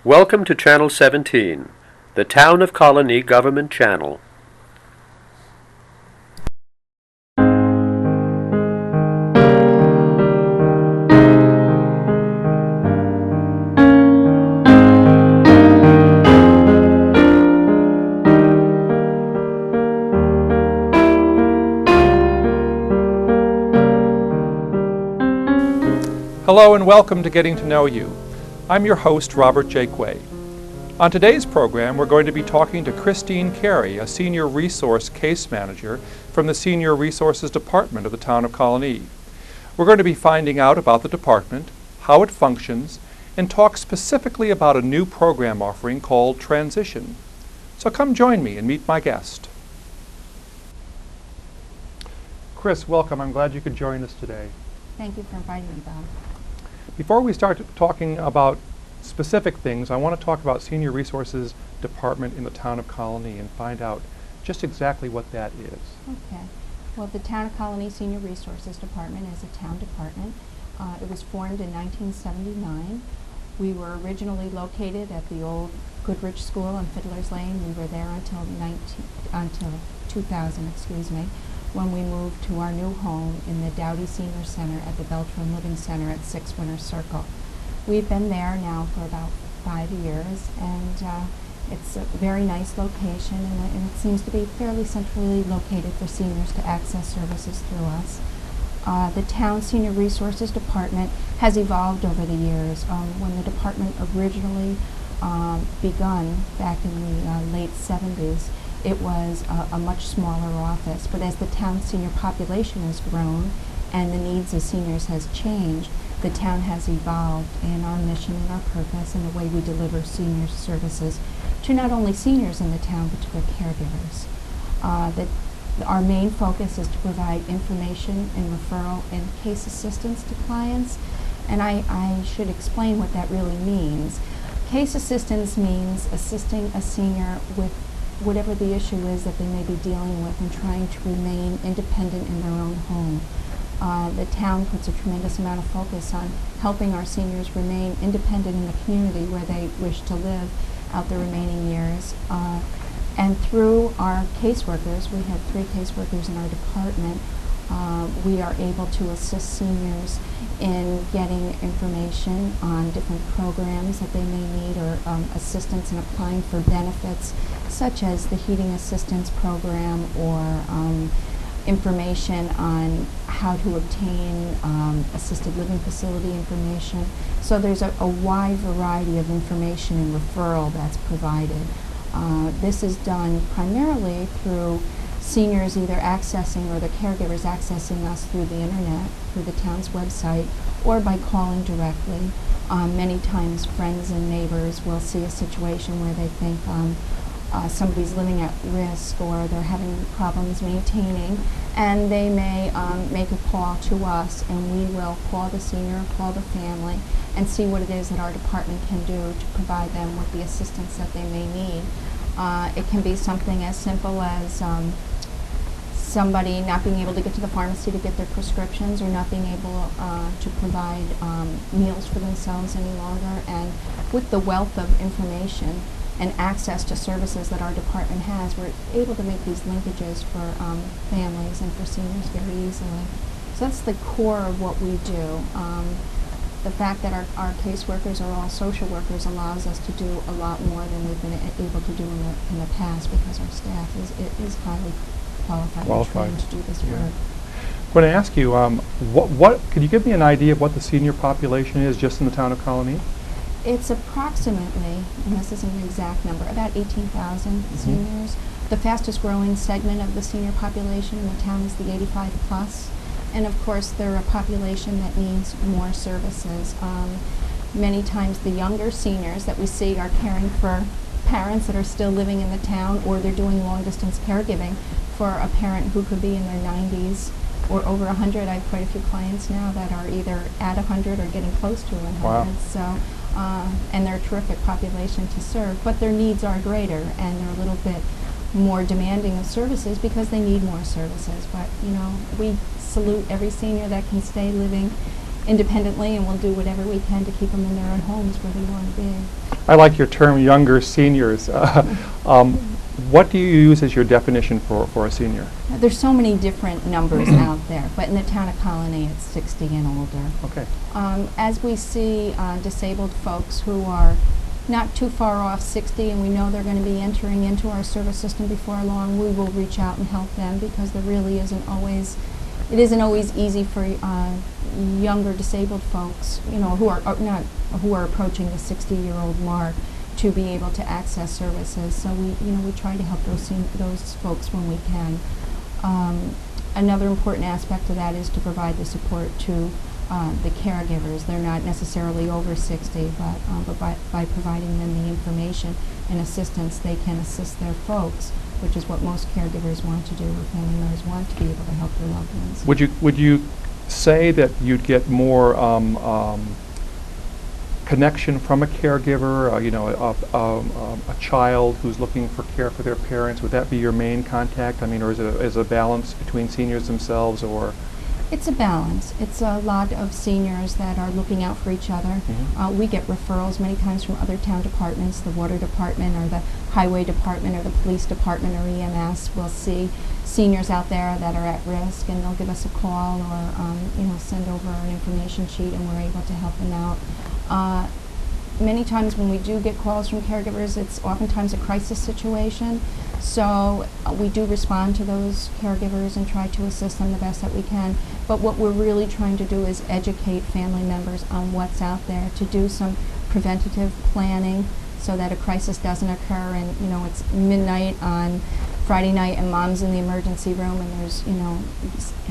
Welcome to Channel 17, the Town of Colonie Government Channel. Hello and welcome to Getting to Know You. I'm your host, Robert Jaquay. On today's program, we're going to be talking to Christine Cary, a Senior Resource Case Manager from the Senior Resources Department of the Town of Colonie. We're going to be finding out about the department, how it functions, and talk specifically about a new program offering called Transition. So come join me and meet my guest. Chris, welcome. I'm glad you could join us today. Thank you for inviting me, Bob. Before we start talking about specific things, I want to talk about Senior Resources Department in the Town of Colonie and find out just exactly what that is. Okay. Well, the Town of Colonie Senior Resources Department is a town department. It was formed in 1979. We were originally located at the old Goodrich School on Fiddler's Lane. We were there until 2000, when we moved to our new home in the Dowdy Senior Center at the Beltram Living Center at 6 Winter Circle. We've been there now for about 5 years, and it's a very nice location, and it seems to be fairly centrally located for seniors to access services through us. The Town Senior Resources Department has evolved over the years. When the department originally begun back in the late 70s, it was a much smaller office, but as the town's senior population has grown and the needs of seniors has changed, the town has evolved in our mission and our purpose and the way we deliver senior services to not only seniors in the town but to their caregivers. Our main focus is to provide information and referral and case assistance to clients, and I should explain what that really means. Case assistance means assisting a senior with whatever the issue is that they may be dealing with and trying to remain independent in their own home. The town puts a tremendous amount of focus on helping our seniors remain independent in the community where they wish to live out their remaining years. And through our caseworkers, we have 3 caseworkers in our department, we are able to assist seniors in getting information on different programs that they may need or assistance in applying for benefits such as the heating assistance program or information on how to obtain assisted living facility information. So there's a wide variety of information and referral that's provided. This is done primarily through seniors either accessing or the caregivers accessing us through the internet, through the town's website, or by calling directly. Many times friends and neighbors will see a situation where they think somebody's living at risk or they're having problems maintaining, and they may make a call to us, and we will call the senior, call the family, and see what it is that our department can do to provide them with the assistance that they may need. It can be something as simple as somebody not being able to get to the pharmacy to get their prescriptions or not being able to provide meals for themselves any longer. And with the wealth of information and access to services that our department has, we're able to make these linkages for families and for seniors very easily. So that's the core of what we do. The fact that our caseworkers are all social workers allows us to do a lot more than we've been able to do in the past because our staff is highly qualified and trained to do this work. I'm going to ask you, could you give me an idea of what the senior population is just in the town of Colonie? It's approximately, and this isn't an exact number, about 18,000 seniors. The fastest growing segment of the senior population in the town is the 85 plus. And of course, they're a population that needs more services. Many times the younger seniors that we see are caring for parents that are still living in the town, or they're doing long distance caregiving for a parent who could be in their 90s or over 100. I have quite a few clients now that are either at 100 or getting close to 100. Wow. So, and they're a terrific population to serve, but their needs are greater and they're a little bit more demanding of services because they need more services. But, you know, we salute every senior that can stay living independently, and we'll do whatever we can to keep them in their own homes where they want to be. I like your term, younger seniors. What do you use as your definition for a senior? There's so many different numbers out there, but in the town of Colonie, it's 60 and older. Okay. As we see disabled folks who are not too far off 60, and we know they're going to be entering into our service system before long, we will reach out and help them, because there really isn't always easy for younger disabled folks, who are approaching the 60-year-old mark, to be able to access services. So we try to help those folks when we can. Another important aspect of that is to provide the support to the caregivers. They're not necessarily over 60, but by providing them the information and assistance, they can assist their folks, which is what most caregivers want to do, or family members want to be able to help their loved ones. Would you say that you'd get more connection from a caregiver, a child who's looking for care for their parents? Would that be your main contact? I mean, or is it a balance between seniors themselves, or? It's a balance. It's a lot of seniors that are looking out for each other. Mm-hmm. We get referrals many times from other town departments, the water department or the highway department or the police department or EMS. We'll see seniors out there that are at risk, and they'll give us a call or send over an information sheet, and we're able to help them out. Many times when we do get calls from caregivers, it's oftentimes a crisis situation. So we do respond to those caregivers and try to assist them the best that we can. But what we're really trying to do is educate family members on what's out there, to do some preventative planning so that a crisis doesn't occur, and it's midnight on Friday night and mom's in the emergency room, and there's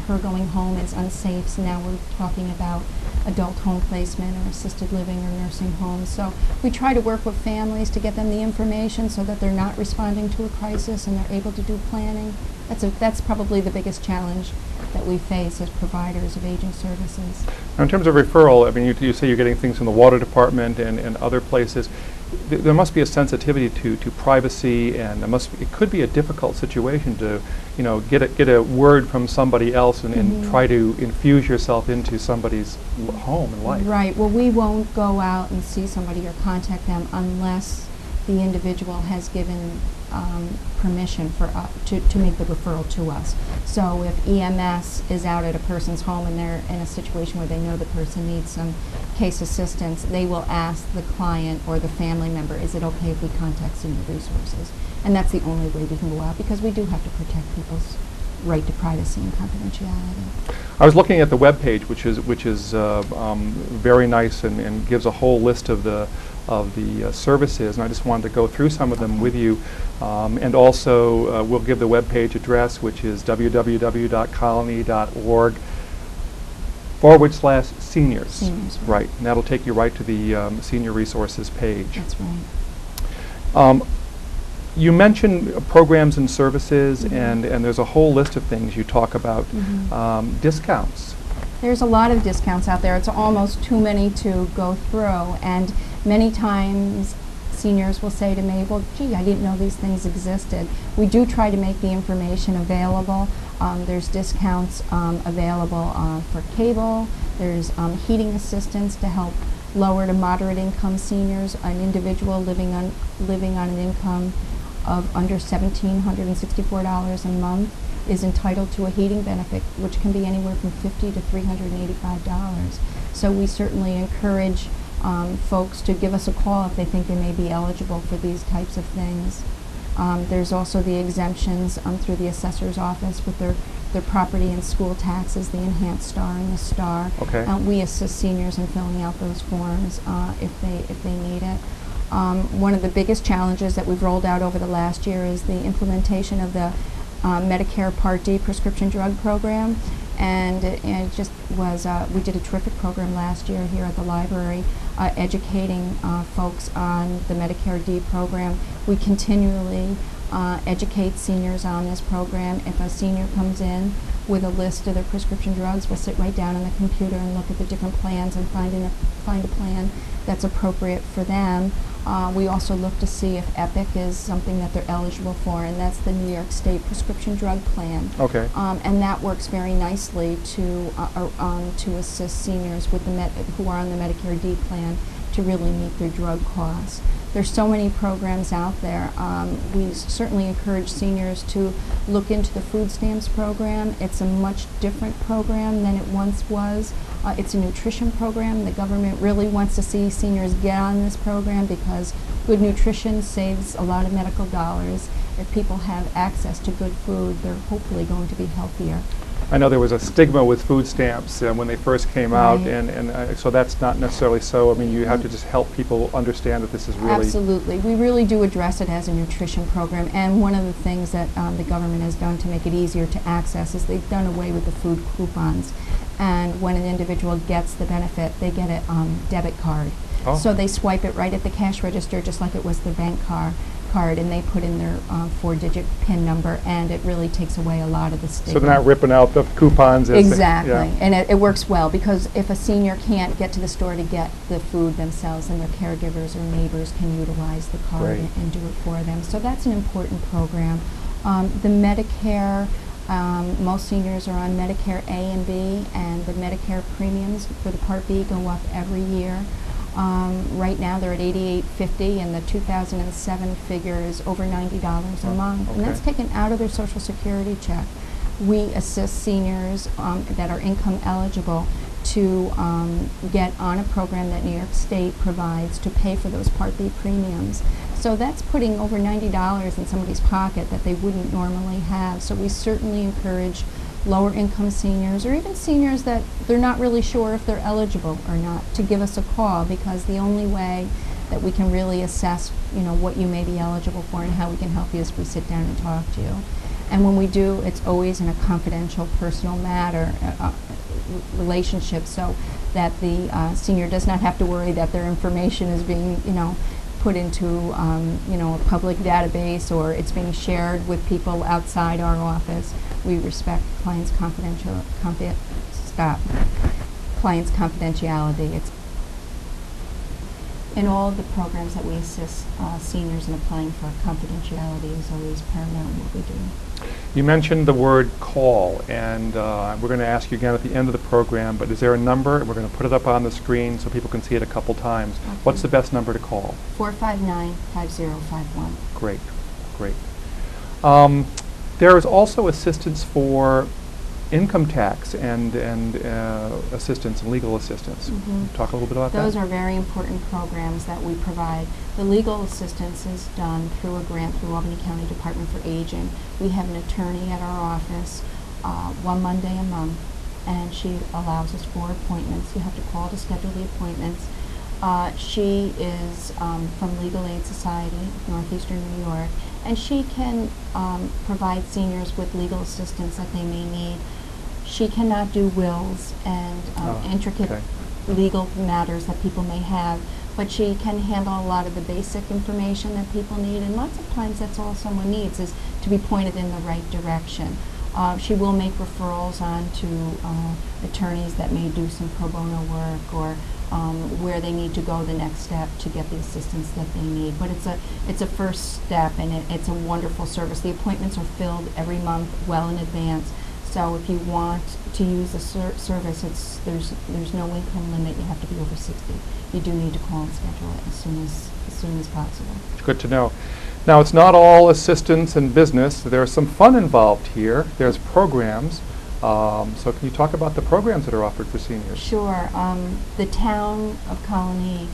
her going home is unsafe. So now we're talking about adult home placement or assisted living or nursing homes. So we try to work with families to get them the information so that they're not responding to a crisis, and they're able to do planning. That's probably the biggest challenge that we face as providers of aging services. Now, in terms of referral, I mean, you say you're getting things from the water department and other places. There must be a sensitivity to privacy, and it could be a difficult situation to, get a word from somebody else and try to infuse yourself into somebody's home and life. Right. Well, we won't go out and see somebody or contact them unless the individual has given permission for to make the referral to us. So if EMS is out at a person's home and they're in a situation where they know the person needs some case assistance, they will ask the client or the family member, is it okay if we contact Senior Resources? And that's the only way we can go out, because we do have to protect people's right to privacy and confidentiality. I was looking at the web page, which is very nice and gives a whole list of the services, and I just wanted to go through some of them with you, and also we'll give the web page address, which is www.colonie.org/seniors. Seniors, right, and that'll take you right to the Senior Resources page. That's right. You mentioned programs and services, and there's a whole list of things you talk about. Discounts. There's a lot of discounts out there. It's almost too many to go through, and many times seniors will say to me, well, gee, I didn't know these things existed. We do try to make the information available. There's discounts available for cable. There's heating assistance to help lower to moderate income seniors. An individual living on an income of under $1,764 a month is entitled to a heating benefit, which can be anywhere from $50 to $385. So we certainly encourage folks to give us a call if they think they may be eligible for these types of things. There's also the exemptions through the assessor's office with their property and school taxes, the enhanced star and the star. Okay. We assist seniors in filling out those forms if they need it. One of the biggest challenges that we've rolled out over the last year is the implementation of the Medicare Part D prescription drug program, and it just was, we did a terrific program last year here at the library, educating folks on the Medicare D program. We continually educate seniors on this program. If a senior comes in with a list of their prescription drugs, we'll sit right down on the computer and look at the different plans and find a plan that's appropriate for them. We also look to see if EPIC is something that they're eligible for, and that's the New York State Prescription Drug Plan. Okay. And that works very nicely to assist seniors with who are on the Medicare D plan to really meet their drug costs. There's so many programs out there. We certainly encourage seniors to look into the food stamps program. It's a much different program than it once was. It's a nutrition program. The government really wants to see seniors get on this program because good nutrition saves a lot of medical dollars. If people have access to good food, they're hopefully going to be healthier. I know there was a stigma with food stamps when they first came out, Right. and so that's not necessarily so. I mean, you have to just help people understand that this is really... Absolutely. We really do address it as a nutrition program, and one of the things that the government has done to make it easier to access is they've done away with the food coupons. And when an individual gets the benefit, they get a debit card. Oh. So they swipe it right at the cash register just like it was the bank card, and they put in their 4-digit PIN number, and it really takes away a lot of the stigma. So they're not ripping out the coupons as Exactly, yeah. and it works well because if a senior can't get to the store to get the food themselves, then their caregivers or neighbors can utilize the card Right. and do it for them. So that's an important program. The Medicare, most seniors are on Medicare A and B, and the Medicare premiums for the Part B go up every year. Right now they're at $88.50, and the 2007 figure is over $90 a month, and that's Okay. taken out of their Social Security check. We assist seniors that are income eligible to get on a program that New York State provides to pay for those Part B premiums. So that's putting over $90 in somebody's pocket that they wouldn't normally have. So we certainly encourage lower income seniors, or even seniors that they're not really sure if they're eligible or not, to give us a call, because the only way that we can really assess, what you may be eligible for and how we can help you is if we sit down and talk to you. And when we do, it's always in a confidential, personal matter, relationship, so that the senior does not have to worry that their information is being, put into, a public database, or it's being shared with people outside our office. We respect clients' confidentiality. It's in all of the programs that we assist seniors in applying for. Confidentiality is always paramount in what we do. You mentioned the word call, and we're going to ask you again at the end of the program, but is there a number? We're going to put it up on the screen so people can see it a couple times. Okay. What's the best number to call? 459-5051. Great, great. There is also assistance for income tax and assistance and legal assistance. Mhm. Talk a little bit about Those that. are very important programs that we provide. The legal assistance is done through a grant through Albany County Department for Aging. We have an attorney at our office one Monday a month, and she allows us 4 appointments. You have to call to schedule the appointments. She is from Legal Aid Society of Northeastern New York, and she can provide seniors with legal assistance that they may need. She cannot do wills and intricate okay. legal matters that people may have, but she can handle a lot of the basic information that people need, and lots of times that's all someone needs, is to be pointed in the right direction. She will make referrals on to attorneys that may do some pro bono work, or where they need to go the next step to get the assistance that they need. But it's a first step, and it's a wonderful service. The appointments are filled every month well in advance. So if you want to use the service, there's no income limit. You have to be over 60. You do need to call and schedule it as soon as possible. Good to know. Now, it's not all assistance and business. There's some fun involved here. There's programs. So can you talk about the programs that are offered for seniors? Sure. The town of Colonie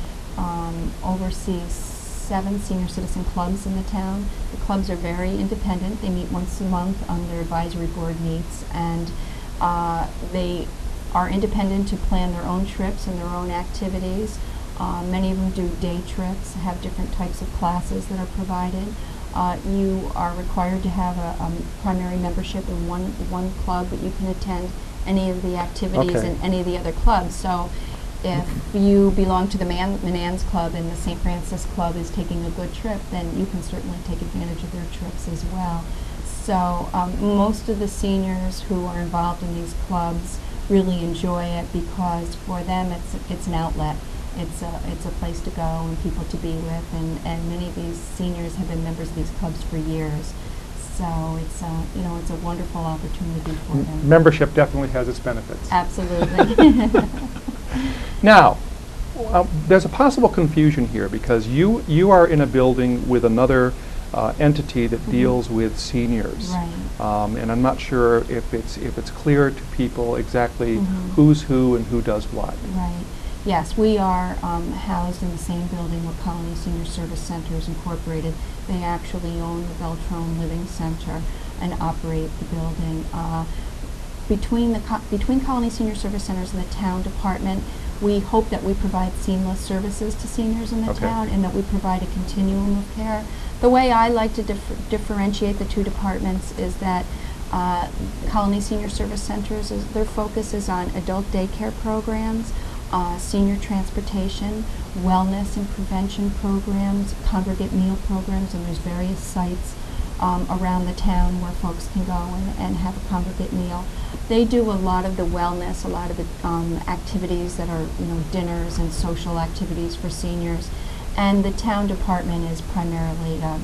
oversees 7 senior citizen clubs in the town. The clubs are very independent. They meet once a month. Their advisory board meets, and they are independent to plan their own trips and their own activities. Many of them do day trips, have different types of classes that are provided. You are required to have a primary membership in one club, but you can attend any of the activities Okay. in any of the other clubs. So if you belong to the Manans Club and the St. Francis Club is taking a good trip, then you can certainly take advantage of their trips as well. So most of the seniors who are involved in these clubs really enjoy it, because for them it's an outlet. it's a place to go and people to be with, and many of these seniors have been members of these clubs for years. So it's it's a wonderful opportunity for them. Membership definitely has its benefits. Absolutely. Now, there's a possible confusion here because you are in a building with another entity that deals with seniors, Right. and I'm not sure if it's clear to people exactly who's who and who does what. Right. Yes, we are housed in the same building with Colonie Senior Service Centers Incorporated. They actually own the Beltrone Living Center and operate the building. Between Colonie Senior Service Centers and the town department, we hope that we provide seamless services to seniors in the town and that we provide a continuum of care. The way I like to differentiate the two departments is that Colonie Senior Service Centers, their focus is on adult daycare programs, senior transportation, wellness and prevention programs, congregate meal programs, and there's various sites around the town where folks can go and have a congregate meal. They do a lot of the wellness, a lot of the activities that are, dinners and social activities for seniors. And the town department is primarily a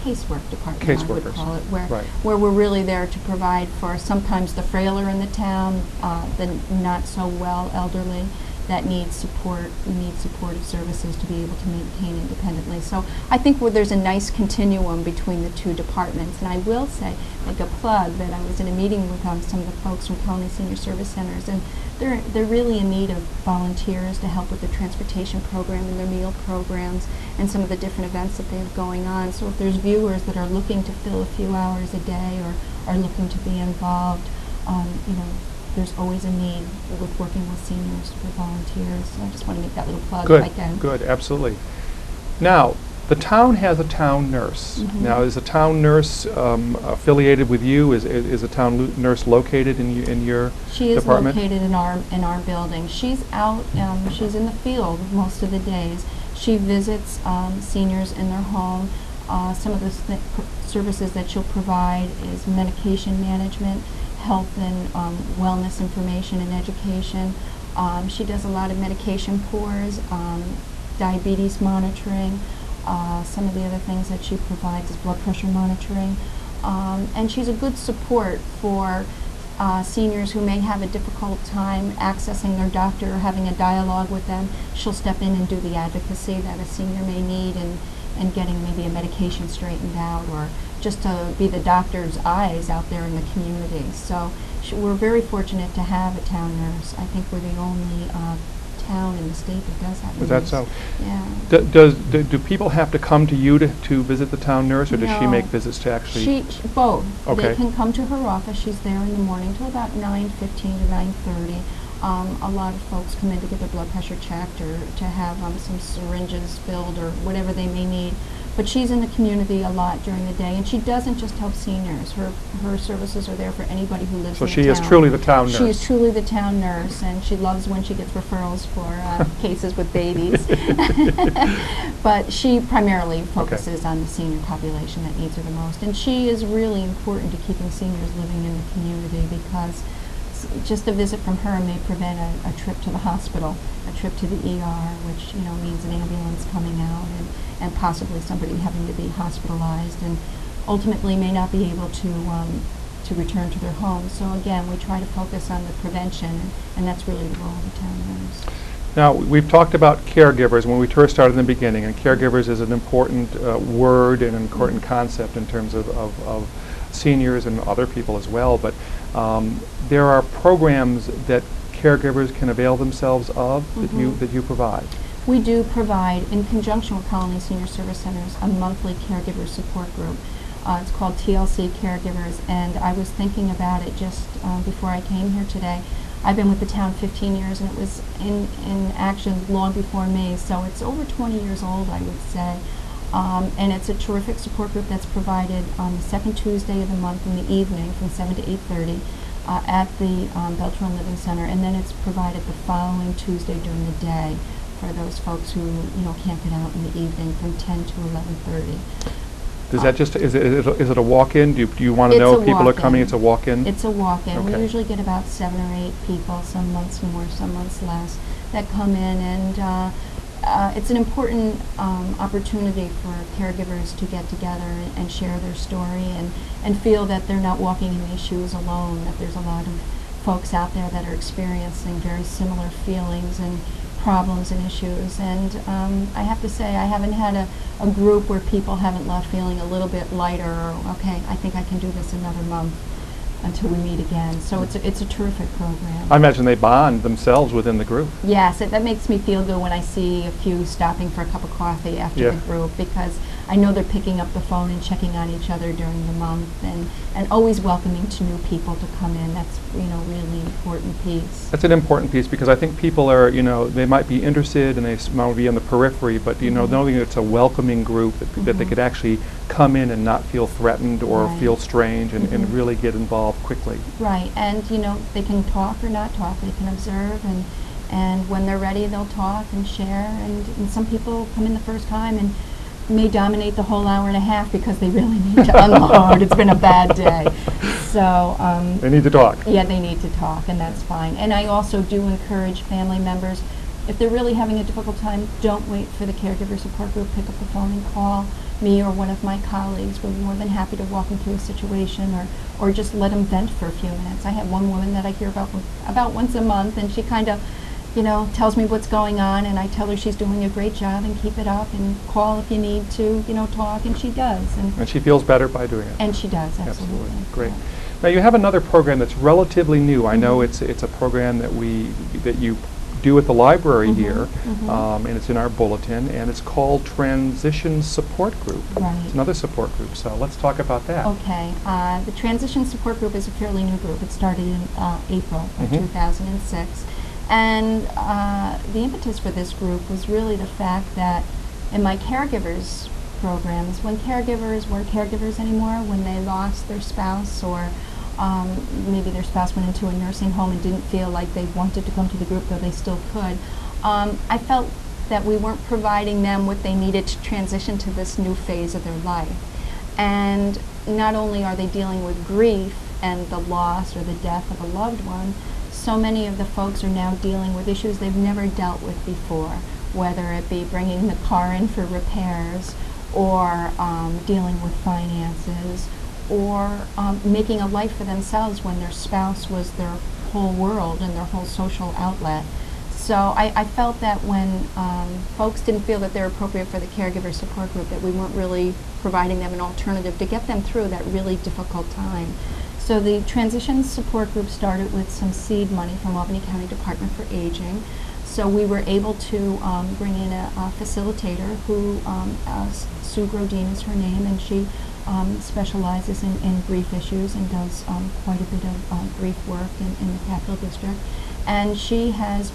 casework department, I would call it, where we're really there to provide for sometimes the frailer in the town, the not so well elderly that need supportive services to be able to maintain independently. So I think there's a nice continuum between the two departments. And I will say, like a plug, that I was in a meeting with some of the folks from Colonie Senior Service Centers, and they're really in need of volunteers to help with the transportation program and their meal programs and some of the different events that they have going on. So if there's viewers that are looking to fill a few hours a day or are looking to be involved, there's always a need with working with seniors for volunteers. So I just want to make that little plug if I can. Good, absolutely. Now, the town has a town nurse. Now, is a town nurse affiliated with you? Is a town nurse located in your department? She is located in our building. She's out. She's in the field most of the days. She visits seniors in their home. Some of the services that she'll provide is medication management, health and wellness information and education. She does a lot of medication pours, diabetes monitoring. Some of the other things that she provides is blood pressure monitoring. And she's a good support for seniors who may have a difficult time accessing their doctor or having a dialogue with them. She'll step in and do the advocacy that a senior may need and getting maybe a medication straightened out, or just to be the doctor's eyes out there in the community. So we're very fortunate to have a town nurse. I think we're the only town in the state that does have a nurse. Is that so? Yeah. Do people have to come to you to visit the town nurse, or does she No. make visits to actually? She both. Okay. They can come to her office. She's there in the morning till about 9:15 to 9:30. A lot of folks come in to get their blood pressure checked or to have some syringes filled or whatever they may need. But she's in the community a lot during the day, and she doesn't just help seniors. Her services are there for anybody who lives in the town. So she is truly the town nurse. She is truly the town nurse, and she loves when she gets referrals for cases with babies. But she primarily focuses on the senior population that needs her the most. And she is really important to keeping seniors living in the community, because just a visit from her may prevent a trip to the hospital, a trip to the ER, which means an ambulance coming out and possibly somebody having to be hospitalized and ultimately may not be able to return to their home. So again, we try to focus on the prevention, and that's really the role of the town nurse. Now, we've talked about caregivers when we first started in the beginning, and caregivers is an important word and an important concept in terms of seniors and other people as well, but there are programs that caregivers can avail themselves of that you provide. We do provide, in conjunction with Colonie Senior Service Centers, a monthly caregiver support group. It's called TLC Caregivers, and I was thinking about it just before I came here today. I've been with the town 15 years, and it was in action long before me, so it's over 20 years old, I would say. And it's a terrific support group that's provided on the second Tuesday of the month in the evening from 7 to 8:30 at the Beltrone Living Center, and then it's provided the following Tuesday during the day for those folks who can't get out in the evening from 10 to 11:30. Does that is it a walk-in? Do you want to know if people are coming? It's a walk-in? It's a walk-in. Okay. We usually get about 7 or 8 people, some months more, some months less, that come in, and it's an important opportunity for caregivers to get together and share their story and feel that they're not walking in these shoes alone, that there's a lot of folks out there that are experiencing very similar feelings and problems and issues. And I have to say, I haven't had a group where people haven't left feeling a little bit lighter or, okay, I think I can do this another month until we meet again. So it's a terrific program. I imagine they bond themselves within the group. Yes, that makes me feel good when I see a few stopping for a cup of coffee after Yeah. the group, because I know they're picking up the phone and checking on each other during the month and always welcoming to new people to come in. That's, really important piece. That's an important piece, because I think people are, they might be interested and they might be on the periphery, but, knowing it's a welcoming group, that they could actually come in and not feel threatened or Right. feel strange and really get involved quickly. Right, and they can talk or not talk, they can observe, and when they're ready they'll talk and share, and some people come in the first time and may dominate the whole hour and a half because they really need to unload. It's been a bad day. So They need to talk. yeah, they need to talk, and that's fine. And I also do encourage family members, if they're really having a difficult time, don't wait for the caregiver support group. Pick up the phone and call me or one of my colleagues. We're more than happy to walk them through a situation or just let them vent for a few minutes. I have one woman that I hear about once a month, and she kind of tells me what's going on, and I tell her she's doing a great job and keep it up and call if you need to, talk, and she does. And she feels better by doing it. And she does, absolutely. Great. Yeah. Now you have another program that's relatively new. I know it's a program that you do at the library here, and it's in our bulletin, and it's called Transition Support Group. Right. It's another support group, so let's talk about that. Okay. The Transition Support Group is a fairly new group. It started in April of 2006. And the impetus for this group was really the fact that in my caregivers programs, when caregivers weren't caregivers anymore, when they lost their spouse or maybe their spouse went into a nursing home and didn't feel like they wanted to come to the group, though they still could, I felt that we weren't providing them what they needed to transition to this new phase of their life. And not only are they dealing with grief and the loss or the death of a loved one, so many of the folks are now dealing with issues they've never dealt with before, whether it be bringing the car in for repairs or dealing with finances or making a life for themselves when their spouse was their whole world and their whole social outlet. So I felt that when folks didn't feel that they're appropriate for the caregiver support group, that we weren't really providing them an alternative to get them through that really difficult time. So the Transition Support Group started with some seed money from Albany County Department for Aging. So we were able to bring in a facilitator who, Sue Grodin is her name, and she specializes in grief issues and does quite a bit of grief work in the Capital District. And she has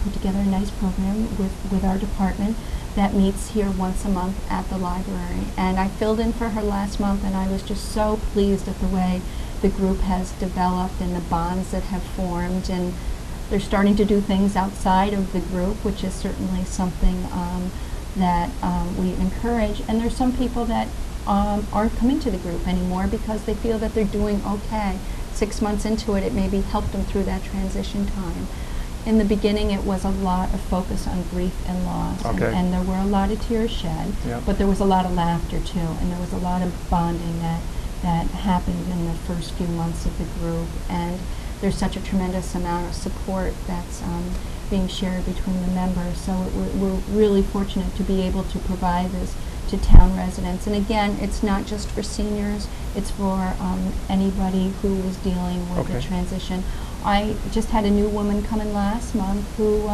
put together a nice program with our department that meets here once a month at the library. And I filled in for her last month, and I was just so pleased at the way the group has developed and the bonds that have formed, and they're starting to do things outside of the group, which is certainly something that we encourage. And there's some people that aren't coming to the group anymore because they feel that they're doing okay. 6 months into it, it maybe helped them through that transition time. In the beginning, it was a lot of focus on grief and loss, and there were a lot of tears shed, but there was a lot of laughter too, and there was a lot of bonding that happened in the first few months of the group. And there's such a tremendous amount of support that's being shared between the members. So we're really fortunate to be able to provide this to town residents. And again, it's not just for seniors, it's for anybody who is dealing with the transition. I just had a new woman come in last month who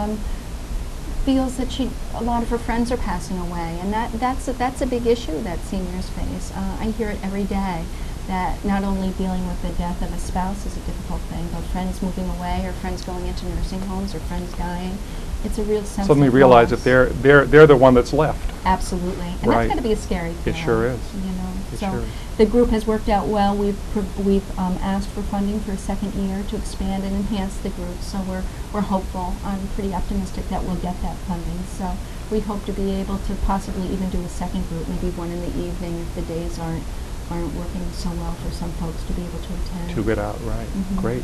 feels that a lot of her friends are passing away, and that's a big issue that seniors face. I hear it every day, that not only dealing with the death of a spouse is a difficult thing, but friends moving away or friends going into nursing homes or friends dying. It's a real sense Suddenly of realize loss. that they're the one that's left. Absolutely, and Right. that's got to be a scary It feeling. sure is. It So sure is. the group has worked out well. We've asked for funding for a second year to expand and enhance the group. So we're hopeful. I'm pretty optimistic that we'll get that funding. So we hope to be able to possibly even do a second group, maybe one in the evening if the days aren't working so well for some folks to be able to attend. To get out, right. Great.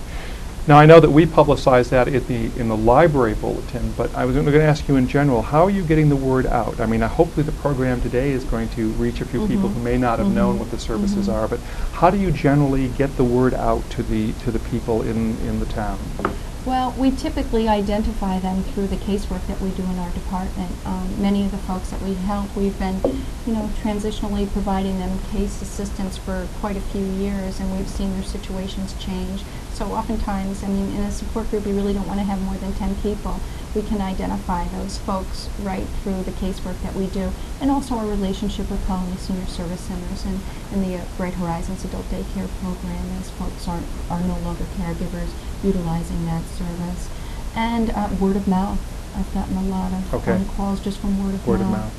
Now, I know that we publicize that in the library bulletin, but I was going to ask you in general, how are you getting the word out? I mean, hopefully the program today is going to reach a few people who may not have known what the services are, but how do you generally get the word out to the people in the town? Well, we typically identify them through the casework that we do in our department. Many of the folks that we help, we've been, transitionally providing them case assistance for quite a few years, and we've seen their situations change. So oftentimes, in a support group, we really don't want to have more than 10 people. We can identify those folks right through the casework that we do, and also our relationship with Colonie Senior Service Centers and the Bright Horizons Adult Daycare Program, as folks are no longer caregivers utilizing that service. And word of mouth. I've gotten a lot of phone calls just from word of mouth.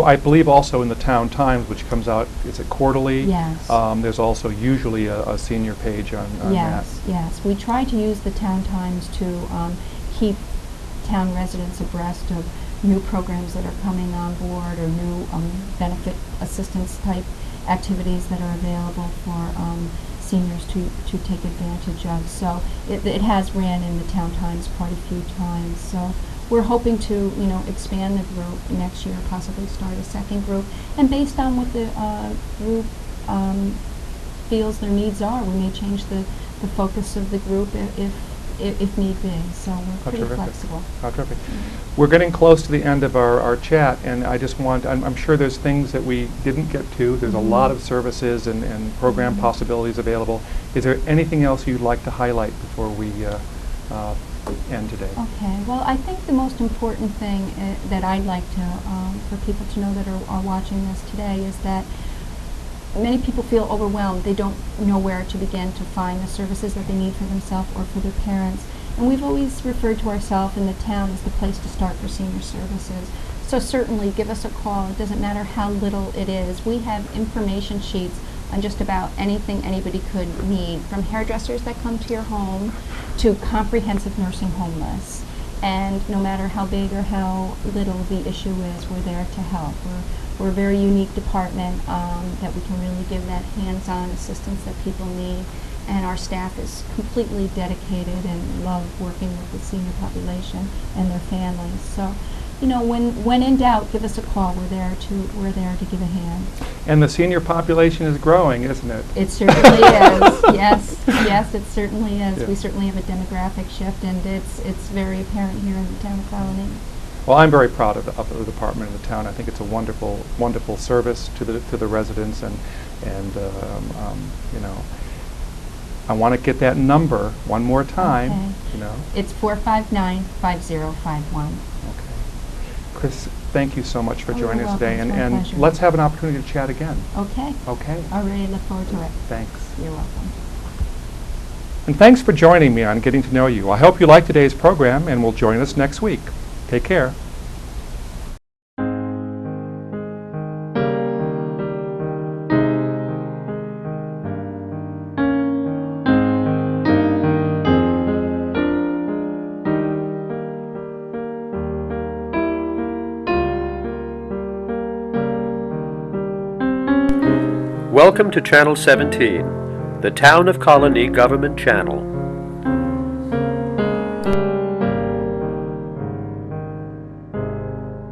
I believe also in the Town Times, which comes out, is it quarterly? Yes. There's also usually a senior page on that. Yes. We try to use the Town Times to keep town residents abreast of new programs that are coming on board, or new benefit assistance type activities that are available for seniors to take advantage of. So it has ran in the Town Times quite a few times. So we're hoping to expand the group next year, possibly start a second group, and based on what the group feels their needs are, we may change the focus of the group if need be. So we're pretty flexible. How terrific. We're getting close to the end of our chat, and I just I'm sure there's things that we didn't get to. There's a lot of services and program possibilities available. Is there anything else you'd like to highlight before we end today? Okay. Well, I think the most important thing that I'd like to for people to know that are watching this today is that many people feel overwhelmed. They don't know where to begin to find the services that they need for themselves or for their parents. And we've always referred to ourselves in the town as the place to start for senior services. So certainly give us a call. It doesn't matter how little it is. We have information sheets on just about anything anybody could need, from hairdressers that come to your home to comprehensive nursing home lists. And no matter how big or how little the issue is, we're there to help. We're a very unique department that we can really give that hands-on assistance that people need, and our staff is completely dedicated and love working with the senior population and their families. So, when in doubt, give us a call. We're there to give a hand. And the senior population is growing, isn't it? It certainly is. Yes, it certainly is. Yeah. We certainly have a demographic shift, and it's very apparent here in the town of Colonie. Well, I'm very proud of the department and the town. I think it's a wonderful service to the residents, and I want to get that number one more time. Okay. It's 459-5051. Okay. Chris, thank you so much for joining you're us today, welcome. It's my and pleasure. let's have an opportunity to chat again. Okay. Okay. All right. Look forward to it. Thanks. You're welcome. And thanks for joining me on Getting to Know You. I hope you like today's program and will join us next week. Take care. Welcome to Channel 17, the Town of Colonie Government Channel.